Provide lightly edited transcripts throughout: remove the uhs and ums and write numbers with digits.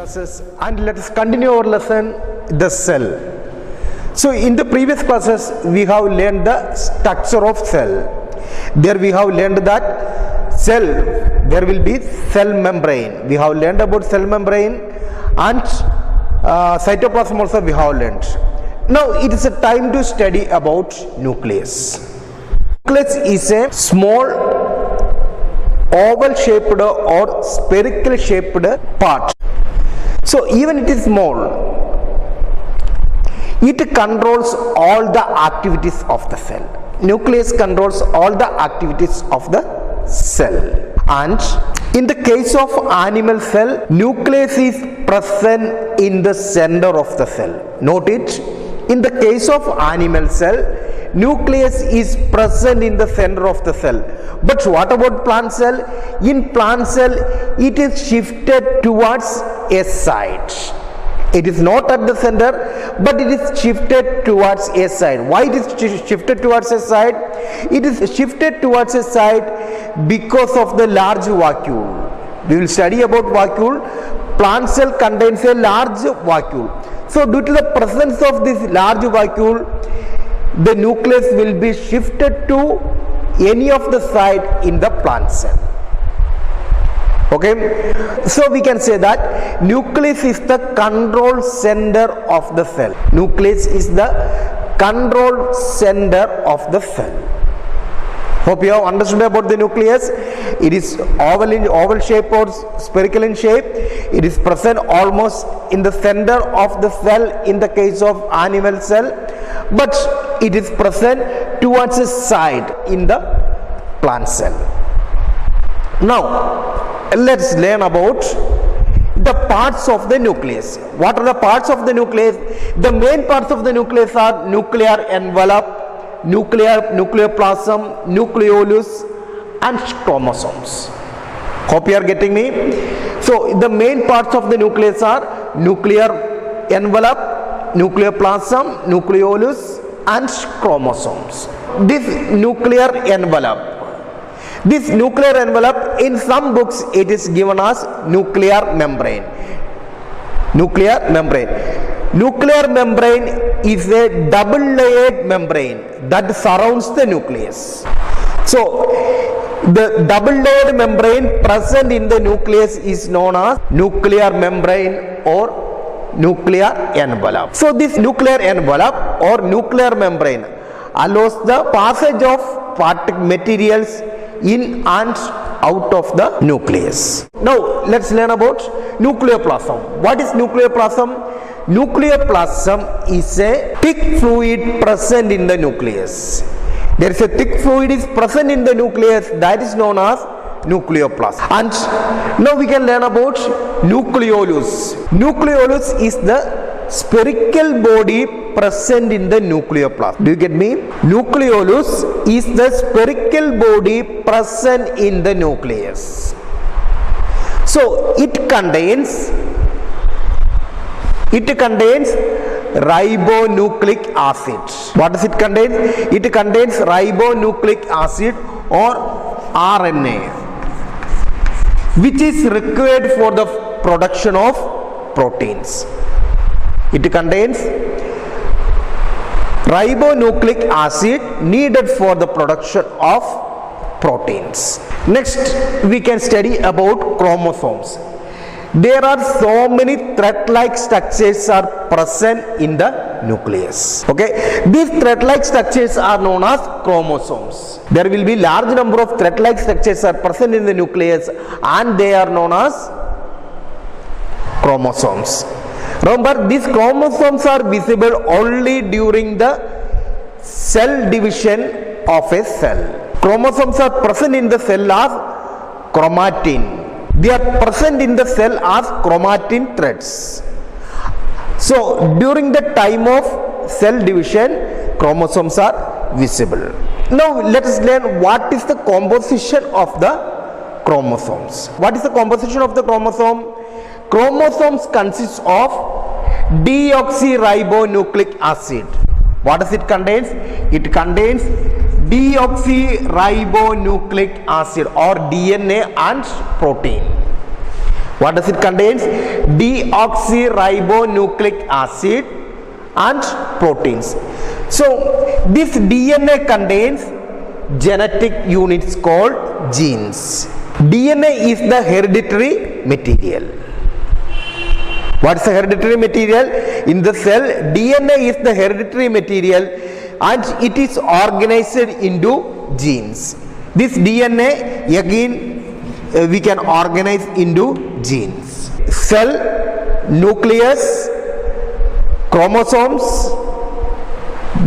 classes, and let us continue our lesson, the cell. So in the previous classes we have learned the structure of cell. There we have learned that cell, there will be cell membrane. We have learned about cell membrane, and cytoplasm also we have learned. Now it is a time to study about nucleus. Nucleus is a small oval shaped or spherical shaped part. So even it is small, it controls all the activities of the cell. Nucleus controls all the activities of the cell. And in the case of animal cell, nucleus is present in the center of the cell. Note it. In the case of animal cell, nucleus is present in the center of the cell. But what about plant cell? In plant cell, it is shifted towards a side. It is not at the center, but it is shifted towards a side. Why it is shifted towards a side? It is shifted towards a side because of the large vacuole. We will study about vacuole. Plant cell contains a large vacuole. So due to the presence of this large vacuole, the nucleus will be shifted to any of the side in the plant cell. Okay, so we can say that nucleus is the control center of the cell. Nucleus is the control center of the cell. Hope you have understood about the nucleus. It is oval shape or spherical in shape. It is present almost in the center of the cell in the case of animal cell, but it is present towards the side in the plant cell. Now let's learn about the parts of the nucleus. What are the parts of the nucleus? The main parts of the nucleus are nuclear envelope, nucleoplasm, nucleolus, and chromosomes. Hope you are getting me. So the main parts of the nucleus are nuclear envelope, nucleoplasm, nucleolus, and chromosomes. This nuclear envelope, in some books it is given as nuclear membrane. Nuclear membrane is a double layered membrane that surrounds the nucleus. So the double layered membrane present in the nucleus is known as nuclear membrane or nuclear envelope. So this nuclear envelope or nuclear membrane allows the passage of materials in and out of the nucleus. Now let's learn about nucleoplasm. What is nucleoplasm? Nucleoplasm is a thick fluid present in the nucleus. There is a thick fluid is present in the nucleus that is known as nucleoplasm. And now we can learn about nucleolus. Nucleolus is the spherical body present in the nucleoplasm. Do you get me? Nucleolus is the spherical body present in the nucleus. So it contains ribonucleic acid. What does it contain? It contains ribonucleic acid or RNA, which is required for the production of proteins. It contains ribonucleic acid needed for the production of proteins. Next, we can study about chromosomes. There are so many thread-like structures are present in the nucleus. Okay, these thread-like structures are known as chromosomes. There will be large number of thread-like structures are present in the nucleus, and they are known as chromosomes. Remember, these chromosomes are visible only during the cell division of a cell. Chromosomes are present in the cell as chromatin. They are present in the cell as chromatin threads. So during the time of cell division, chromosomes are visible. Now let us learn what is the composition of the chromosomes. What is the composition of the chromosome? Chromosomes consist of deoxyribonucleic acid. What does it contain? It contains deoxyribonucleic acid or DNA and protein. What does it contains? Deoxyribonucleic acid and proteins. So this DNA contains genetic units called genes. DNA is the hereditary material. What is the hereditary material? In the cell, DNA is the hereditary material and it is organized into genes. This DNA again we can organize into genes. Cell, nucleus, chromosomes,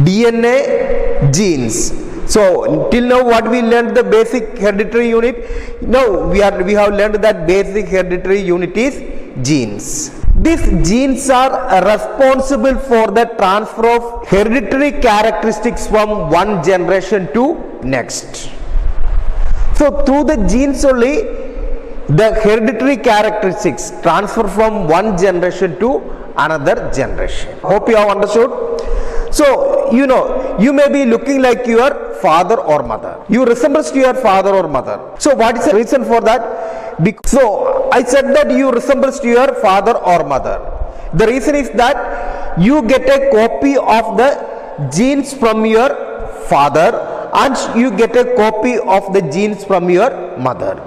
DNA, genes. So till now what we learned the basic hereditary unit. Now we have learned that basic hereditary unit is genes. These genes are responsible for the transfer of hereditary characteristics from one generation to next. So through the genes only the hereditary characteristics transfer from one generation to another generation. Hope you have understood. So you may be looking like your father or mother. You resemble to your father or mother. So what is the reason for that? So I said that you resemble to your father or mother. The reason is that you get a copy of the genes from your father and you get a copy of the genes from your mother.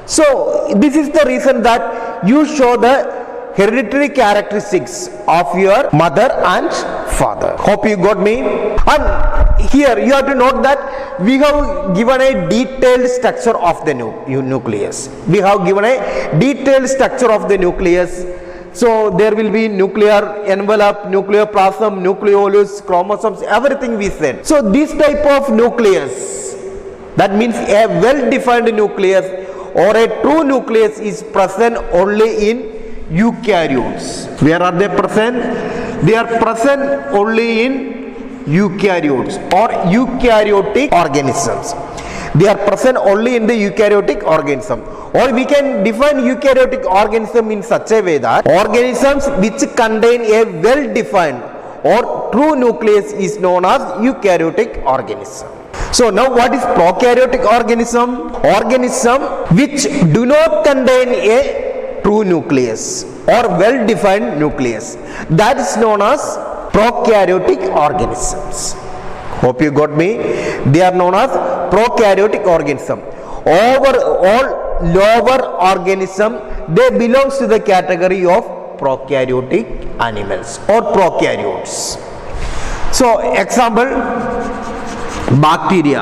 So this is the reason that you show the hereditary characteristics of your mother and father. Hope you got me. And here you have to note that we have given a detailed structure of the nucleus. We have given a detailed structure of the nucleus. So there will be nuclear envelope, nucleoplasm, nucleolus, chromosomes, everything we said. So this type of nucleus, that means a well-defined nucleus or a true nucleus is present only in eukaryotes. Where are they present? They are present only in eukaryotes or eukaryotic organisms. They are present only in the eukaryotic organism. Or we can define eukaryotic organism in such a way that organisms which contain a well-defined or true nucleus is known as eukaryotic organism. So now what is prokaryotic organism? Organism which do not contain a true nucleus or well-defined nucleus. That is known as prokaryotic organisms. Hope you got me. They are known as prokaryotic organism. Overall lower organism, they belongs to the category of prokaryotic animals or prokaryotes. So example, bacteria.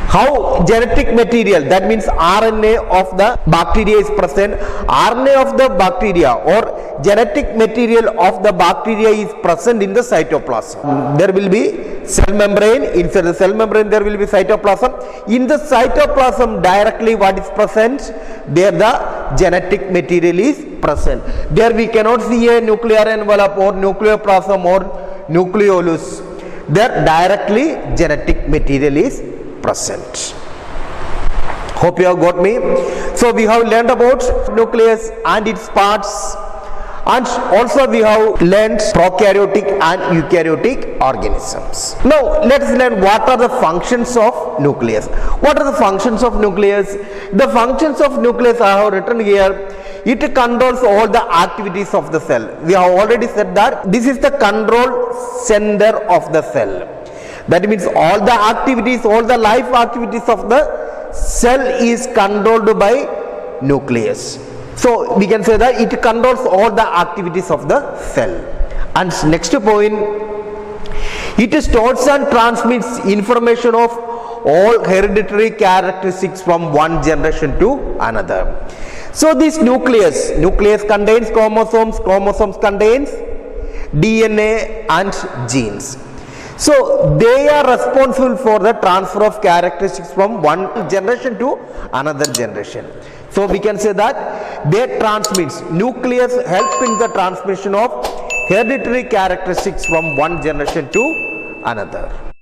How genetic material, that means RNA of the bacteria is present. RNA of the bacteria or genetic material of the bacteria is present in the cytoplasm. There will be cell membrane. Inside the cell membrane there will be cytoplasm. In the cytoplasm directly what is present? There the genetic material is present. There we cannot see a nuclear envelope or nucleoplasm or nucleolus. There directly genetic material is present. Hope you have got me. So we have learned about nucleus and its parts, and also we have learned prokaryotic and eukaryotic organisms. Now let us learn what are the functions of nucleus. What are the functions of nucleus? The functions of nucleus I have written here. It controls all the activities of the cell. We have already said that this is the control center of the cell. That means all the activities, all the life activities of the cell is controlled by nucleus. So we can say that it controls all the activities of the cell. And next point, it stores and transmits information of all hereditary characteristics from one generation to another. So this nucleus contains chromosomes, chromosomes contains DNA and genes. So they are responsible for the transfer of characteristics from one generation to another generation. So we can say that they transmits, nucleus help in the transmission of hereditary characteristics from one generation to another.